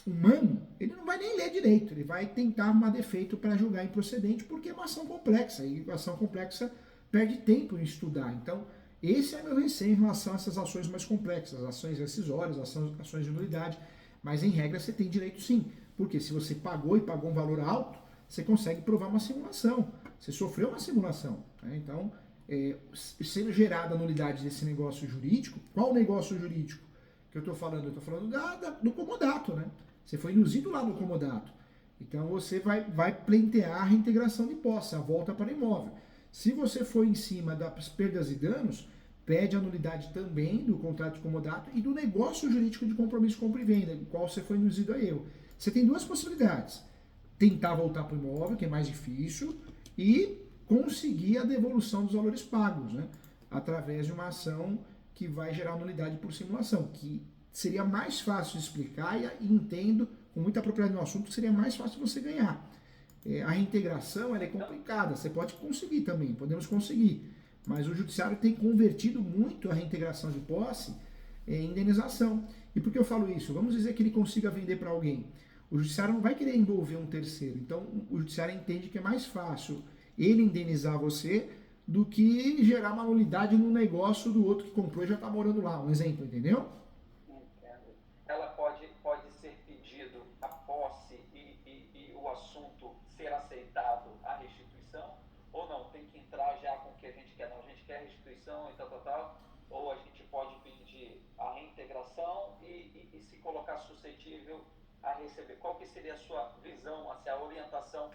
humano, ele não vai nem ler direito, ele vai tentar arrumar defeito para julgar improcedente, porque é uma ação complexa, e a ação complexa perde tempo em estudar. Então, esse é meu receio em relação a essas ações mais complexas, ações rescisórias, ações de nulidade, mas em regra você tem direito sim, porque se você pagou e pagou um valor alto, você consegue provar uma simulação, você sofreu uma simulação, né? Então, sendo gerada a nulidade desse negócio jurídico, qual negócio jurídico que eu estou falando? Eu estou falando do comodato, né? Você foi induzido lá no comodato. Então você vai pleitear a reintegração de posse, a volta para o imóvel. Se você for em cima das perdas e danos, pede a nulidade também do contrato de comodato e do negócio jurídico de compromisso compra e venda, do qual você foi induzido a erro. Você tem duas possibilidades. Tentar voltar para o imóvel, que é mais difícil, e conseguir a devolução dos valores pagos, né? Através de uma ação que vai gerar nulidade por simulação, que seria mais fácil de explicar e entendo com muita propriedade no assunto que seria mais fácil você ganhar. A reintegração ela é complicada, você pode conseguir também, podemos conseguir, mas o judiciário tem convertido muito a reintegração de posse em indenização. E por que eu falo isso? Vamos dizer que ele consiga vender para alguém. O judiciário não vai querer envolver um terceiro, então o judiciário entende que é mais fácil ele indenizar você do que gerar uma nulidade no negócio do outro que comprou e já está morando lá. Um exemplo, entendeu? Entendo. Ela pode ser pedido a posse e o assunto ser aceitado a restituição, ou não? Tem que entrar já com o que a gente quer. Não, a gente quer restituição e tal. Ou a gente pode pedir a reintegração e se colocar suscetível a receber. Qual que seria a sua visão, assim, a orientação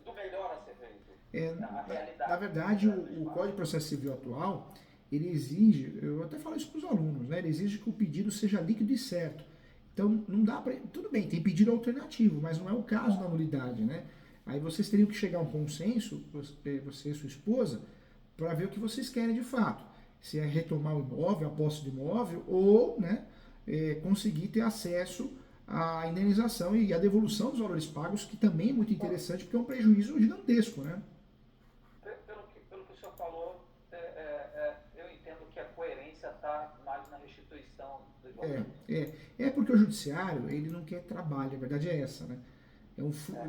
do melhor a ser feito? Na verdade, o Código de Processo Civil atual, ele exige, eu até falo isso para os alunos, né? Ele exige que o pedido seja líquido e certo. Então, não dá para... Tudo bem, tem pedido alternativo, mas não é o caso da nulidade, né? Aí vocês teriam que chegar a um consenso, você e sua esposa, para ver o que vocês querem de fato. Se é retomar o imóvel, a posse do imóvel, ou, né, conseguir ter acesso à indenização e à devolução dos valores pagos, que também é muito interessante, porque é um prejuízo gigantesco, né? Pelo que o senhor falou, eu entendo que a coerência está mais na restituição dos valores. Porque o judiciário, ele não quer trabalho, a verdade é essa, né?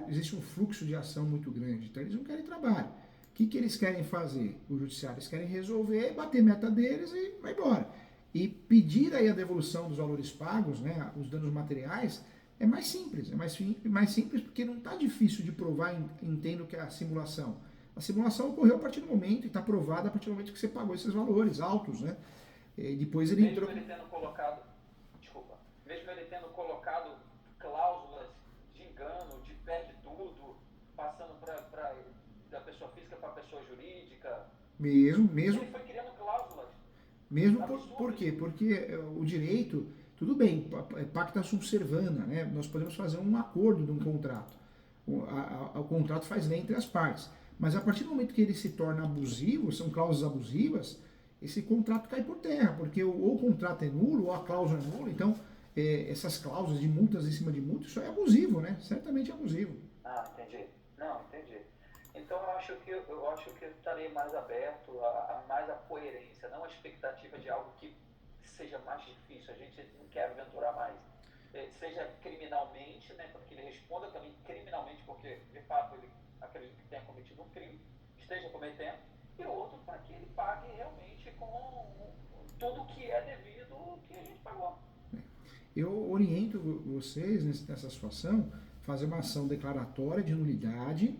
Existe um fluxo de ação muito grande, então eles não querem trabalho. O que eles querem fazer? O judiciário, eles querem resolver, bater meta deles e vai embora. E pedir aí a devolução dos valores pagos, né, os danos materiais, é mais simples. É mais simples porque não está difícil de provar, entendo que é a simulação. A simulação ocorreu a partir do momento e está provada a partir do momento que você pagou esses valores altos, né? E depois ele entrou... Mesmo ele tendo colocado cláusulas de engano, de perde tudo, passando da pessoa física para a pessoa jurídica. Mesmo. Ele foi criando cláusulas. Mesmo por quê? Porque o direito, tudo bem, pacta sunt servanda, né? Nós podemos fazer um acordo de um contrato. O contrato faz lei entre as partes. Mas a partir do momento que ele se torna abusivo, são cláusulas abusivas, esse contrato cai por terra, porque ou o contrato é nulo, ou a cláusula é nula, então essas cláusulas de multas em cima de multas, isso é abusivo, né? Certamente é abusivo. Entendi. Não, entendi. Então eu acho que eu estarei mais aberto a mais a coerência, não a expectativa de algo que seja mais difícil. A gente não quer aventurar mais. Seja criminalmente, né, para que ele responda também criminalmente, porque de fato esteja cometendo, e outro para que ele pague realmente com tudo que é devido ao que a gente pagou. Eu oriento vocês nessa situação, fazer uma ação declaratória de nulidade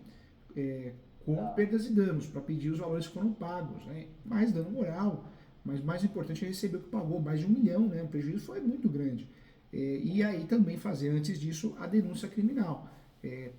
com Tá? perdas e danos, para pedir os valores que foram pagos. Né? Mais dano moral, mas mais importante é receber o que pagou, mais de 1 milhão, né? O prejuízo foi muito grande. E aí também fazer, antes disso, a denúncia criminal.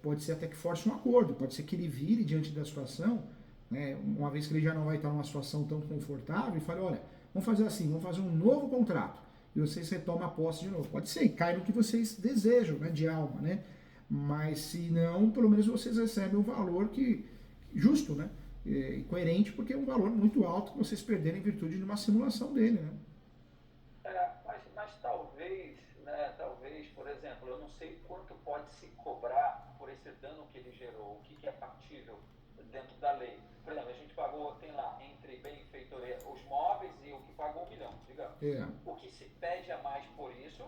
Pode ser até que force um acordo, pode ser que ele vire diante da situação, né? Uma vez que ele já não vai estar numa situação tão confortável, e fale, olha, vamos fazer assim, vamos fazer um novo contrato e vocês retomam a posse de novo. Pode ser, cai no que vocês desejam, né, de alma, né? Mas se não, pelo menos vocês recebem um valor que justo, né? E coerente, porque é um valor muito alto que vocês perderam em virtude de uma simulação dele, né? Mas talvez, né, talvez, por exemplo, eu não sei quanto pode se cobrar por esse dano que ele gerou, o que é partível dentro da lei. Por exemplo, a gente pagou, tem lá, entre benfeitoria, os móveis e o que pagou 1 milhão, digamos. É, O que se pede a mais por isso,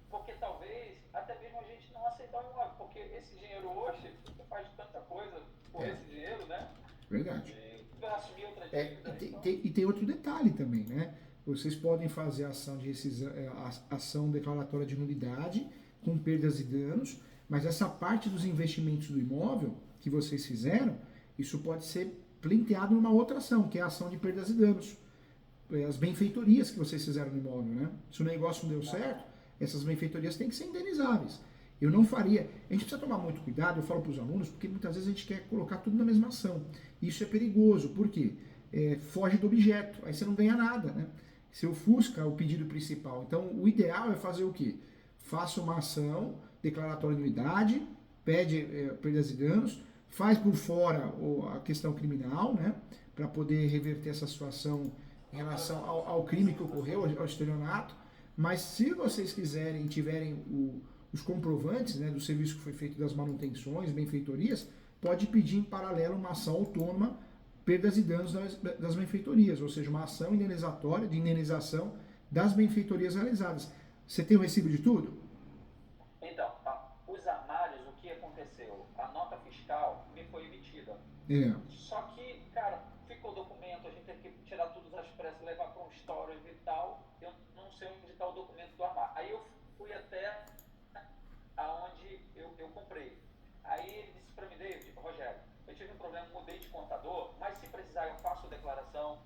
porque talvez até mesmo a gente não aceitar o imóvel, porque esse dinheiro hoje, você faz tanta coisa por é, esse dinheiro, né? verdade. E vai assumir outra É, dívida. Então, e tem outro detalhe também, né? Vocês podem fazer ação de rescisão, ação declaratória de nulidade com perdas e danos, mas essa parte dos investimentos do imóvel que vocês fizeram, isso pode ser pleiteado numa outra ação, que é a ação de perdas e danos. As benfeitorias que vocês fizeram no imóvel, né? Se o negócio não deu certo, essas benfeitorias têm que ser indenizáveis. Eu não faria. A gente precisa tomar muito cuidado, eu falo para os alunos, porque muitas vezes a gente quer colocar tudo na mesma ação. Isso é perigoso, por quê? Foge do objeto, aí você não ganha nada, né? Você ofusca o pedido principal. Então, o ideal é fazer o quê? Faça uma ação declaratória de nulidade, pede perdas e danos, faz por fora a questão criminal, né? Para poder reverter essa situação em relação ao crime que ocorreu, ao estelionato. Mas se vocês quiserem, tiverem os comprovantes, né, do serviço que foi feito, das manutenções, benfeitorias, pode pedir em paralelo uma ação autônoma, perdas e danos das benfeitorias, ou seja, uma ação indenizatória, de indenização das benfeitorias realizadas. Você tem o recibo de tudo? então, os armários, o que aconteceu? A nota fiscal me foi emitida. É, Só que, cara, ficou documento, a gente teve que tirar tudo às pressas, levar para um storage e tal. Eu não sei onde está o documento do armário. Aí eu fui até aonde eu comprei. Aí ele disse para mim, David, Rogério, eu tive um problema, mudei de contador, mas se precisar eu faço declaração,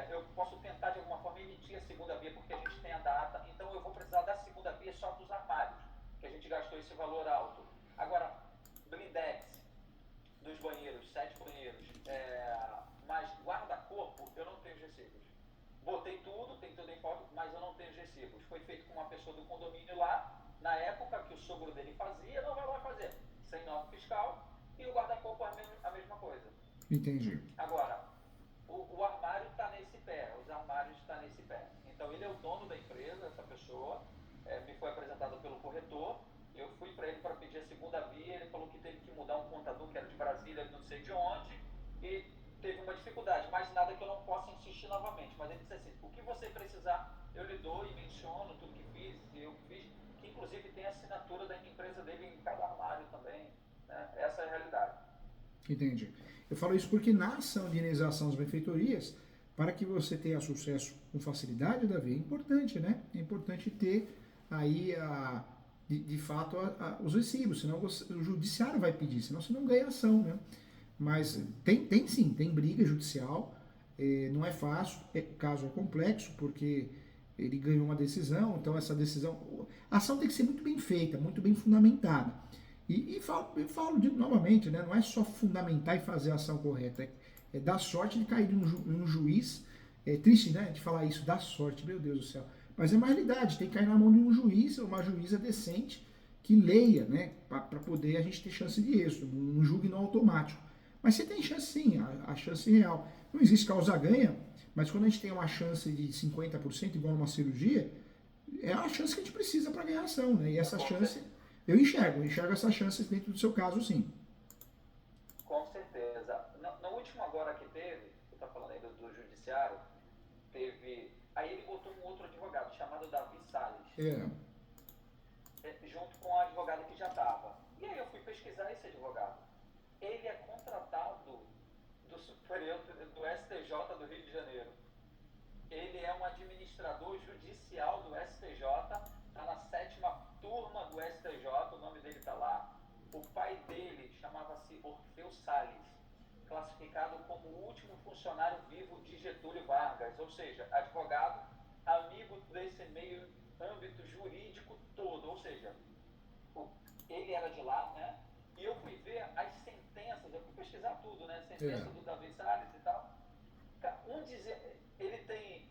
eu posso tentar de alguma forma emitir a segunda via, porque a gente tem a data, então eu vou precisar da segunda via só dos armários, que a gente gastou esse valor alto. Agora, blindex dos banheiros, 7 banheiros, mas guarda-corpo, eu não tenho os recibos. Botei tudo, tem tudo em foto, mas eu não tenho os recibos. Foi feito com uma pessoa do condomínio lá, na época que o sogro dele fazia, não vai lá fazer, sem nota fiscal, e o guarda-corpo é a mesma coisa. entendi. Agora, o armário está nesse pé, os armários estão nesse pé. Então ele é o dono da empresa, essa pessoa, me foi apresentado pelo corretor, eu fui para ele para pedir a segunda via, ele falou que teve que mudar um contador que era de Brasília, não sei de onde, e teve uma dificuldade, mas nada que eu não possa insistir novamente. Mas ele disse assim, o que você precisar, eu lhe dou e menciono tudo que fiz, e eu fiz, que inclusive tem a assinatura da empresa dele em cada armário também, né? Essa é a realidade. Entendi. Eu falo isso porque na ação de indenização das benfeitorias, para que você tenha sucesso com facilidade, Davi, é importante, né? É importante ter aí, de fato, os recibos, senão o judiciário vai pedir, senão você não ganha ação, né? Mas tem sim, tem briga judicial, não é fácil, o caso é complexo, porque ele ganhou uma decisão, então essa decisão, a ação tem que ser muito bem feita, muito bem fundamentada. E falo novamente, né, não é só fundamentar e fazer a ação correta, é dar sorte de cair em um juiz, é triste, né, de falar isso, dar sorte, meu Deus do céu, mas é uma realidade, tem que cair na mão de um juiz, ou uma juíza decente, que leia, né, para poder a gente ter chance de êxito, não julgue no automático. Mas você tem chance sim, a chance real. Não existe causa ganha, mas quando a gente tem uma chance de 50%, igual numa cirurgia, é a chance que a gente precisa para ganhar ação, né? E essa chance, eu enxergo essas chances dentro do seu caso, sim. Com certeza. No último agora que teve, você está falando aí do judiciário, teve. Aí ele botou um outro advogado chamado Davi Salles, É, junto com a advogada que já estava. E aí eu fui pesquisar esse advogado. Ele é contratado superior do STJ do Rio de Janeiro. Ele é um administrador judicial do STJ, está na 7ª turma do STJ, o nome dele está lá. O pai dele chamava-se Orfeu Salles, classificado como o último funcionário vivo de Getúlio Vargas, ou seja, advogado, amigo desse meio âmbito jurídico todo, ou seja, ele era de lá, né? E eu fui ver as sentenças, eu fui pesquisar tudo, né? Sentença do Davi Salles e tal. Ele tem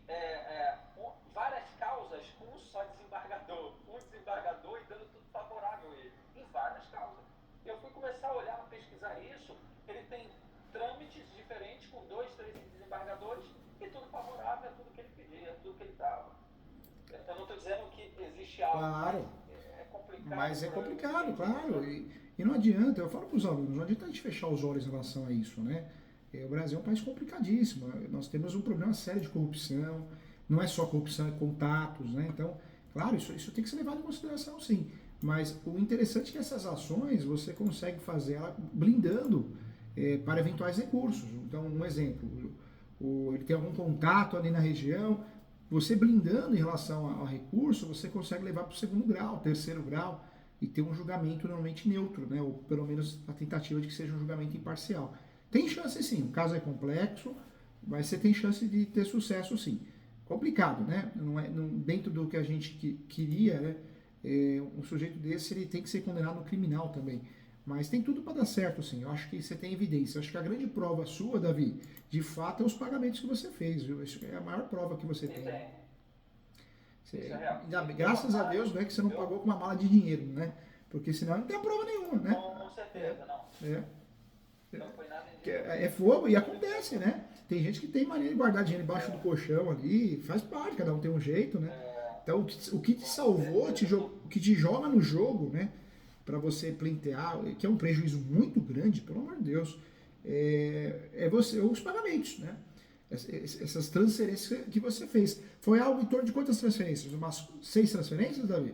várias causas com um só desembargador. Um desembargador e dando tudo favorável a ele. Em várias causas. Eu fui começar a olhar, a pesquisar isso. Ele tem trâmites diferentes com 2, 3 desembargadores e tudo favorável a tudo que ele pedia, tudo que ele dava. Eu não estou dizendo que existe algo. Claro. É complicado. Mas é complicado, claro. E não adianta, eu falo para os alunos, não adianta a gente fechar os olhos em relação a isso, né? O Brasil é um país complicadíssimo. Nós temos um problema sério de corrupção. Não é só corrupção, é contatos, né? Então, claro, isso tem que ser levado em consideração, sim. Mas o interessante é que essas ações você consegue fazer ela blindando para eventuais recursos. Então, um exemplo, ele tem algum contato ali na região, você blindando em relação ao recurso, você consegue levar para o 2º grau, 3º grau e ter um julgamento normalmente neutro, né? Ou pelo menos a tentativa de que seja um julgamento imparcial. Tem chance sim, o caso é complexo, mas você tem chance de ter sucesso sim. Complicado, né? Dentro do que a gente queria, né? Um sujeito desse ele tem que ser condenado no criminal também. Mas tem tudo para dar certo, sim. Eu acho que você tem evidência. Eu acho que a grande prova sua, Davi, de fato, é os pagamentos que você fez. Viu? Isso é a maior prova que você tem. Graças a Deus, não é que você não pagou com uma mala de dinheiro, né? Porque senão não tem prova nenhuma, né? Com certeza, não. Não foi nada É fogo e acontece, né? Tem gente que tem mania de guardar dinheiro embaixo do colchão ali, faz parte, cada um tem um jeito, né? Então o que te salvou, o que te joga no jogo, né? Para você plentear, que é um prejuízo muito grande, pelo amor de Deus, os pagamentos, né? Essas transferências que você fez. Foi algo em torno de quantas transferências? Umas 6 transferências, Davi?